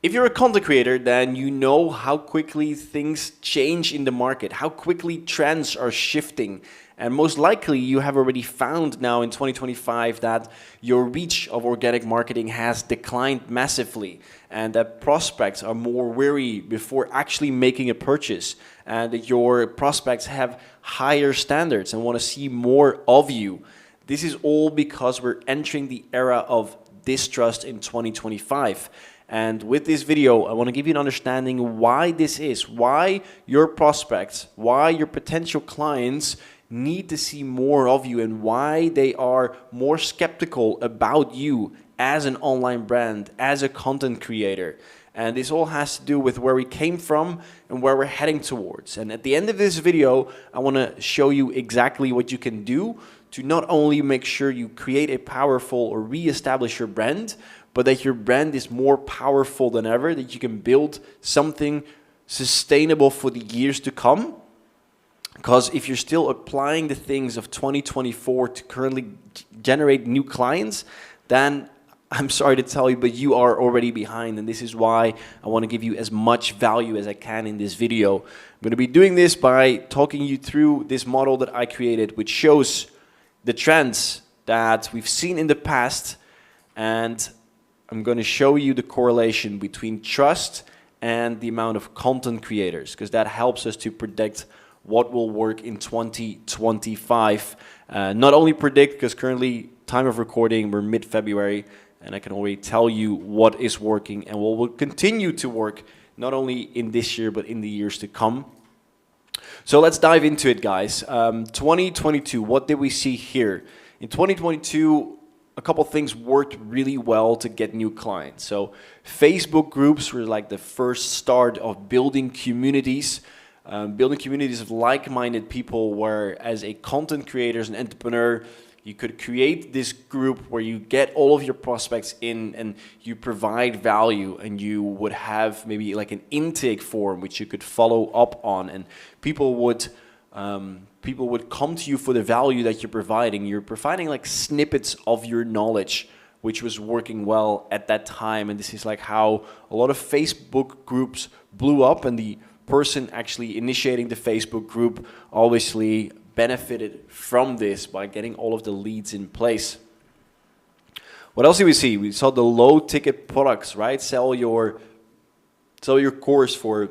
If you're a content creator, then you know how quickly things change in the market, how quickly trends are shifting. And most likely you have already found now in 2025 that your reach of organic marketing has declined massively and that prospects are more wary before actually making a purchase, and that your prospects have higher standards and want to see more of you. This is all because we're entering the era of distrust in 2025. And with this video, I want to give you an understanding why this is, why your prospects, why your potential clients need to see more of you, and why they are more skeptical about you as an online brand, as a content creator. And this all has to do with where we came from and where we're heading towards. And at the end of this video, I want to show you exactly what you can do to not only make sure you create a powerful or re-establish your brand, but that your brand is more powerful than ever, that you can build something sustainable for the years to come. Because if you're still applying the things of 2024 to currently generate new clients, then I'm sorry to tell you, but you are already behind. And this is why I want to give you as much value as I can in this video. I'm going to be doing this by talking you through this model that I created, which shows the trends that we've seen in the past, and I'm going to show you the correlation between trust and the amount of content creators, because that helps us to predict what will work in 2025. Not only predict, because currently, time of recording, we're mid-February, and I can already tell you what is working and what will continue to work, not only in this year, but in the years to come. So let's dive into it, guys. 2022, what did we see here? In 2022, a couple things worked really well to get new clients. So Facebook groups were like the first start of building communities of like-minded people, where as a content creator, as an entrepreneur, you could create this group where you get all of your prospects in and you provide value, and you would have maybe like an intake form which you could follow up on, and people would come to you for the value that you're providing. You're providing like snippets of your knowledge, which was working well at that time. And this is like how a lot of Facebook groups blew up, and the person actually initiating the Facebook group obviously benefited from this by getting all of the leads in place. What else did we see? We saw the low ticket products, right? Sell your course for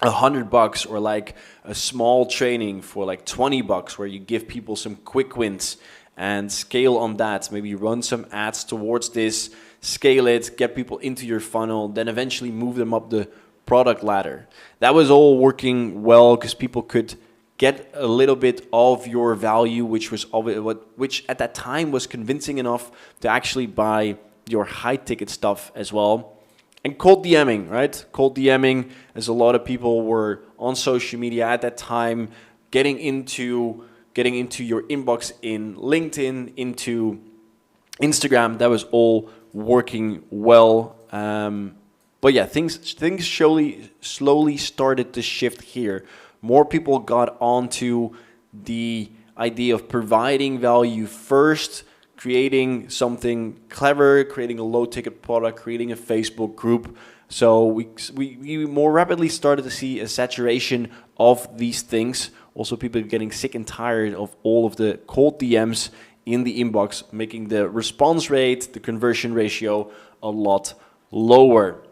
$100, or like a small training for like $20, where you give people some quick wins and scale on that. Maybe run some ads towards this, scale it, get people into your funnel, then eventually move them up the product ladder. That was all working well because people could get a little bit of your value, which at that time was convincing enough to actually buy your high ticket stuff as well. And cold DMing, right? Cold DMing, as a lot of people were on social media at that time, getting into your inbox in LinkedIn, into Instagram. That was all working well. But yeah, things slowly started to shift here. More people got onto the idea of providing value first, creating something clever, creating a low-ticket product, creating a Facebook group. So we more rapidly started to see a saturation of these things. Also, people getting sick and tired of all of the cold DMs in the inbox, making the response rate, the conversion ratio a lot lower.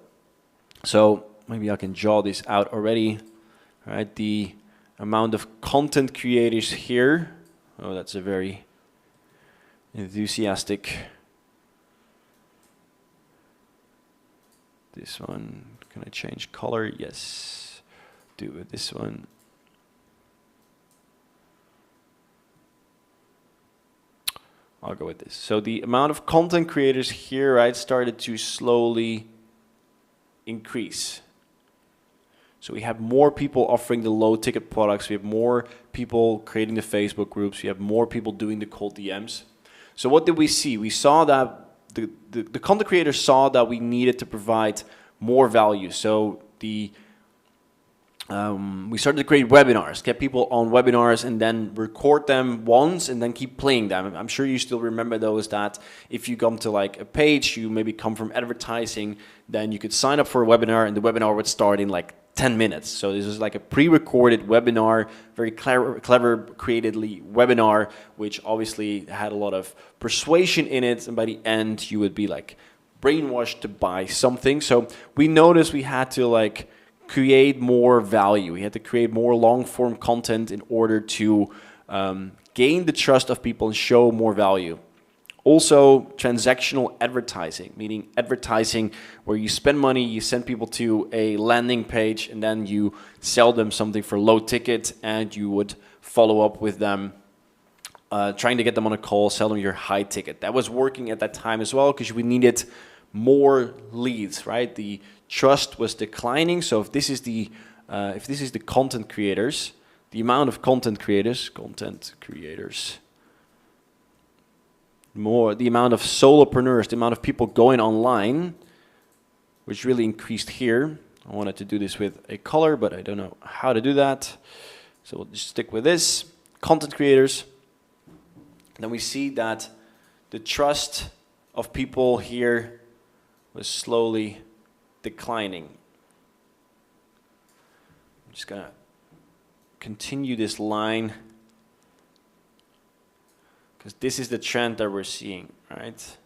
So maybe I can draw this out already. All right, the amount of content creators here. Oh, that's a very enthusiastic. This one, can I change color? Yes. Do with this one. I'll go with this. So the amount of content creators here, right, started to slowly increase. So we have more people offering the low ticket products. We have more people creating the Facebook groups. We have more people doing the cold DMs. So what did we see? We saw that the content creators saw that we needed to provide more value. So the we started to create webinars, get people on webinars and then record them once and then keep playing them. I'm sure you still remember those, that if you come to like a page, you maybe come from advertising, then you could sign up for a webinar and the webinar would start in like 10 minutes. So this is like a pre-recorded webinar, very clever, creatively webinar, which obviously had a lot of persuasion in it. And by the end, you would be like brainwashed to buy something. So we noticed we had to like create more value. We had to create more long-form content in order to gain the trust of people and show more value. Also, transactional advertising, meaning advertising where you spend money, you send people to a landing page, and then you sell them something for low ticket, and you would follow up with them, trying to get them on a call, sell them your high ticket. That was working at that time as well because we needed more leads, right? The trust was declining. So if this is the content creators, the amount of content creators, more the amount of solopreneurs, the amount of people going online, which really increased here. I wanted to do this with a color, but I don't know how to do that. So we'll just stick with this. Content creators. Then we see that the trust of people here was slowly declining. I'm just gonna continue this line because this is the trend that we're seeing, right?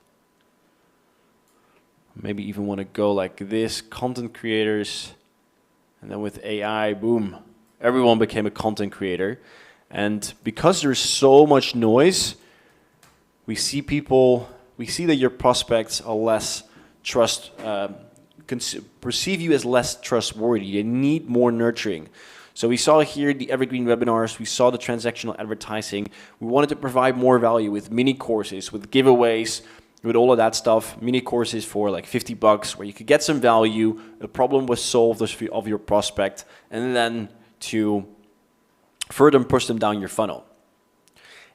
Maybe even want to go like this, content creators, and then with AI, boom, everyone became a content creator. And because there's so much noise, we see that your prospects are less perceive you as less trustworthy. They need more nurturing. So we saw here the evergreen webinars, we saw the transactional advertising. We wanted to provide more value with mini courses, with giveaways, with all of that stuff. Mini courses for like $50 where you could get some value, a problem was solved of your prospect, and then to further push them down your funnel.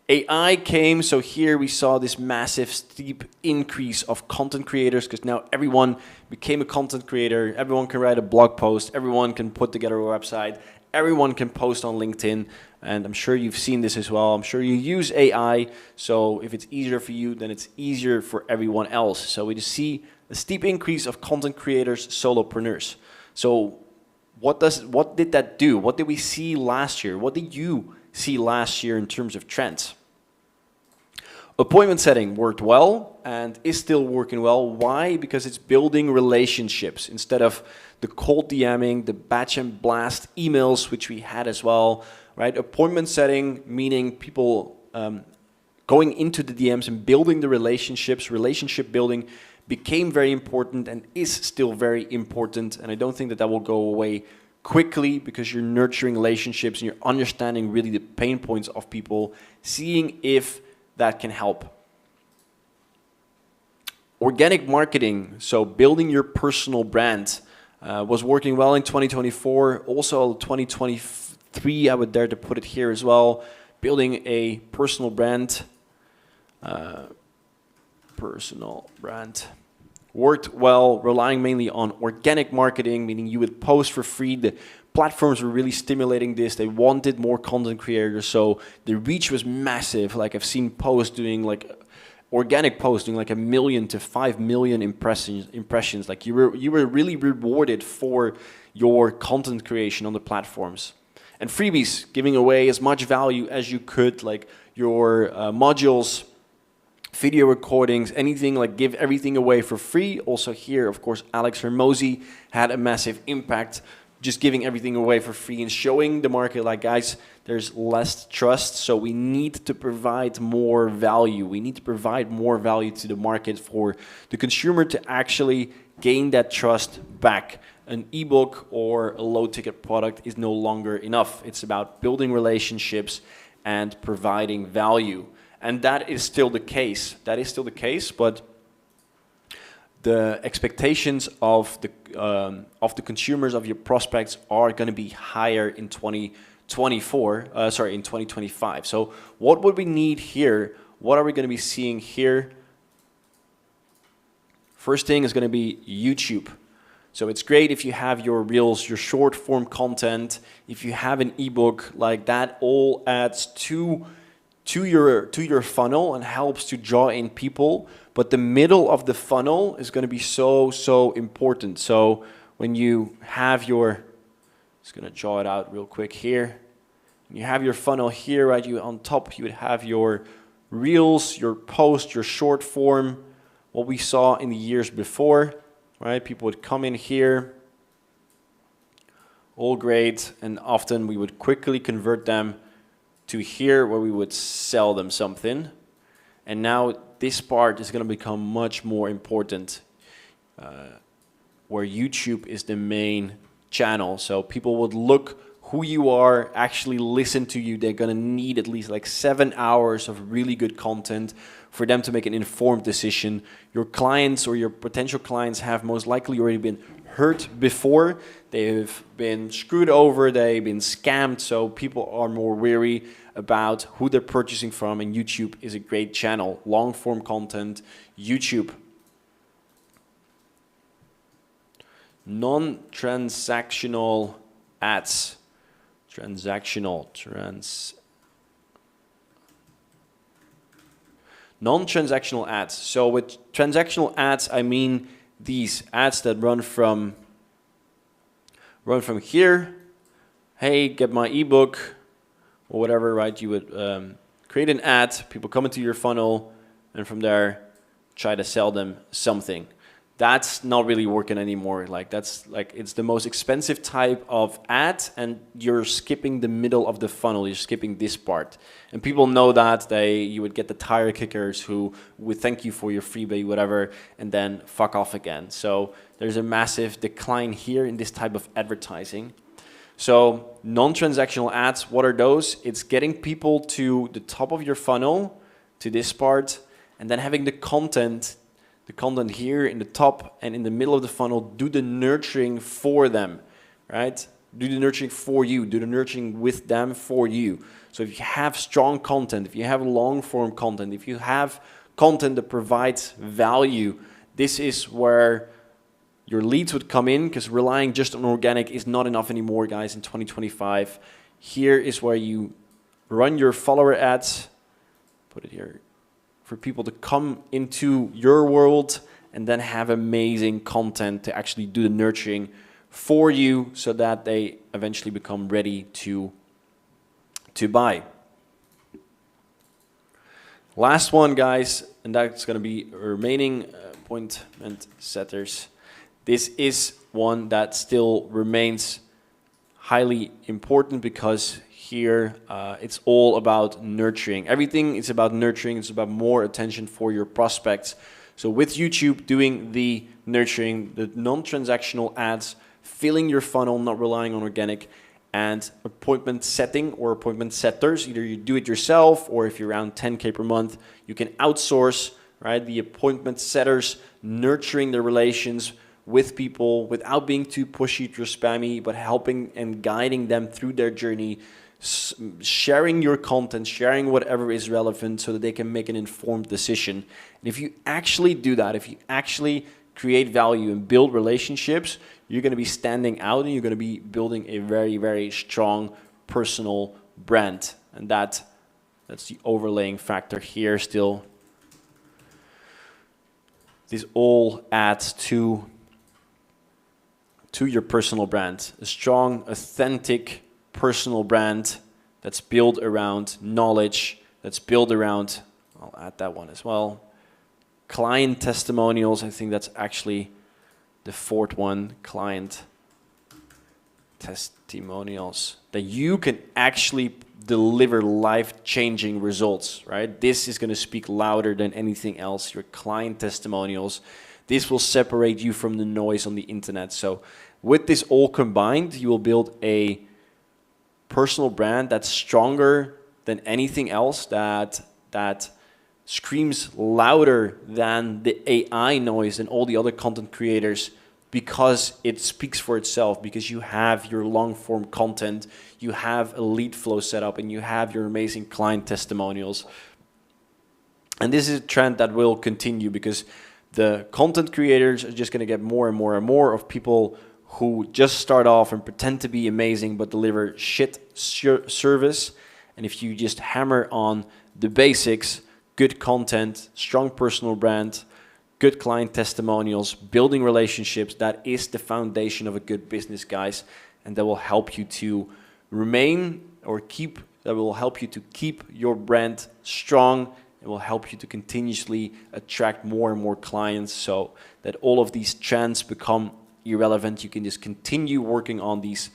AI came, so here we saw this massive, steep increase of content creators because now everyone became a content creator, everyone can write a blog post, everyone can put together a website, everyone can post on LinkedIn, and I'm sure you've seen this as well. I'm sure you use AI, so if it's easier for you, then it's easier for everyone else. So we just see a steep increase of content creators, solopreneurs. So what did that do? What did we see last year? What did you see last year in terms of trends? Appointment setting worked well and is still working well. Why? Because it's building relationships instead of the cold DMing, the batch and blast emails, which we had as well, right? Appointment setting, meaning people going into the DMs and building the relationships. Relationship building became very important and is still very important. And I don't think that will go away quickly because you're nurturing relationships and you're understanding really the pain points of people, seeing if that can help. Organic marketing, so building your personal brand, was working well in 2024. Also 2023, I would dare to put it here as well. Building a personal brand. Worked well, relying mainly on organic marketing, meaning you would post for free. The platforms were really stimulating this. They wanted more content creators, so the reach was massive. Like I've seen posts doing like organic posts doing like 1 million to 5 million impressions. Like you were really rewarded for your content creation on the platforms. And freebies, giving away as much value as you could, like your modules, video recordings, anything, like give everything away for free. Also here, of course, Alex Hermosi had a massive impact, just giving everything away for free and showing the market like, guys, there's less trust, so we need to provide more value. We need to provide more value to the market for the consumer to actually gain that trust back. An ebook or a low ticket product is no longer enough. It's about building relationships and providing value. And that is still the case. That is still the case, but the expectations of the consumers, of your prospects, are going to be higher in 2025. So what would we need here? What are we going to be seeing here? First thing is going to be YouTube. So it's great if you have your reels, your short form content, if you have an ebook, like that all adds to your funnel and helps to draw in people. But the middle of the funnel is going to be so important. So when you have your, just going to draw it out real quick here. You have your funnel here, right? You on top, you would have your reels, your post, your short form, what we saw in the years before, right? People would come in here, all great, and often we would quickly convert them to here where we would sell them something. And now this part is going to become much more important, where YouTube is the main channel. So people would look who you are, actually listen to you. They're going to need at least like 7 hours of really good content for them to make an informed decision. Your clients or your potential clients have most likely already been hurt before. They've been screwed over, they've been scammed, so people are more wary about who they're purchasing from, and YouTube is a great channel. Long form content, YouTube. Non-transactional ads. Non-transactional ads. So with transactional ads, I mean these ads that run from here. Hey, get my ebook or whatever, right? You would create an ad, people come into your funnel, and from there try to sell them something. That's not really working anymore. Like that's like, it's the most expensive type of ad, and you're skipping the middle of the funnel. You're skipping this part, and people know that. You would get the tire kickers who would thank you for your freebie, whatever, and then fuck off again. So there's a massive decline here in this type of advertising. So non-transactional ads, what are those? It's getting people to the top of your funnel, to this part, and then having the content here in the top and in the middle of the funnel do the nurturing for them, right? Do the nurturing for you, do the nurturing with them for you. So if you have strong content, if you have long form content, if you have content that provides value, this is where your leads would come in, because relying just on organic is not enough anymore, guys, in 2025. Here is where you run your follower ads, put it here, for people to come into your world and then have amazing content to actually do the nurturing for you so that they eventually become ready to buy. Last one, guys, and that's going to be remaining appointment setters. This is one that still remains highly important, because here it's all about nurturing. Everything is about nurturing. It's about more attention for your prospects. So with YouTube, doing the nurturing, the non-transactional ads, filling your funnel, not relying on organic, and appointment setting or appointment setters. Either you do it yourself, or if you're around 10K per month, you can outsource, right? The appointment setters, nurturing the relations with people without being too pushy or spammy, but helping and guiding them through their journey, sharing your content, sharing whatever is relevant so that they can make an informed decision. And if you actually do that, if you actually create value and build relationships, you're going to be standing out, and you're going to be building a very strong personal brand. And that's the overlaying factor here still. This all adds to your personal brand. A strong, authentic personal brand that's built around knowledge, that's built around, I'll add that one as well, client testimonials. I think that's actually the fourth one, client testimonials, that you can actually deliver life-changing results, right? This is going to speak louder than anything else, your client testimonials. This will separate you from the noise on the internet. So with this all combined, you will build a personal brand that's stronger than anything else, that screams louder than the AI noise and all the other content creators, because it speaks for itself, because you have your long form content, you have a lead flow set up, and you have your amazing client testimonials. And this is a trend that will continue, because The content creators are just going to get more and more and more of people who just start off and pretend to be amazing but deliver shit service. And if you just hammer on the basics, good content, strong personal brand, good client testimonials, building relationships, that is the foundation of a good business, guys. And that will help you to remain or keep, that will help you to keep your brand strong. It will help you to continuously attract more and more clients so that all of these trends become irrelevant. You can just continue working on these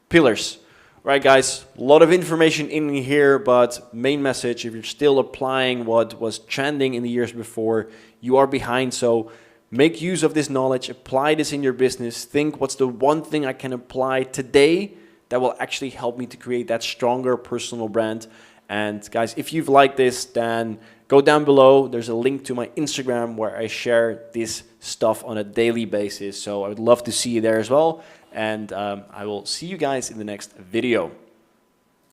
pillars. Right, guys, a lot of information in here, but main message, if you're still applying what was trending in the years before, you are behind. So make use of this knowledge, apply this in your business. Think, what's the one thing I can apply today that will actually help me to create that stronger personal brand? And guys, if you've liked this, then go down below. There's a link to my Instagram where I share this stuff on a daily basis. So I would love to see you there as well. And I will see you guys in the next video.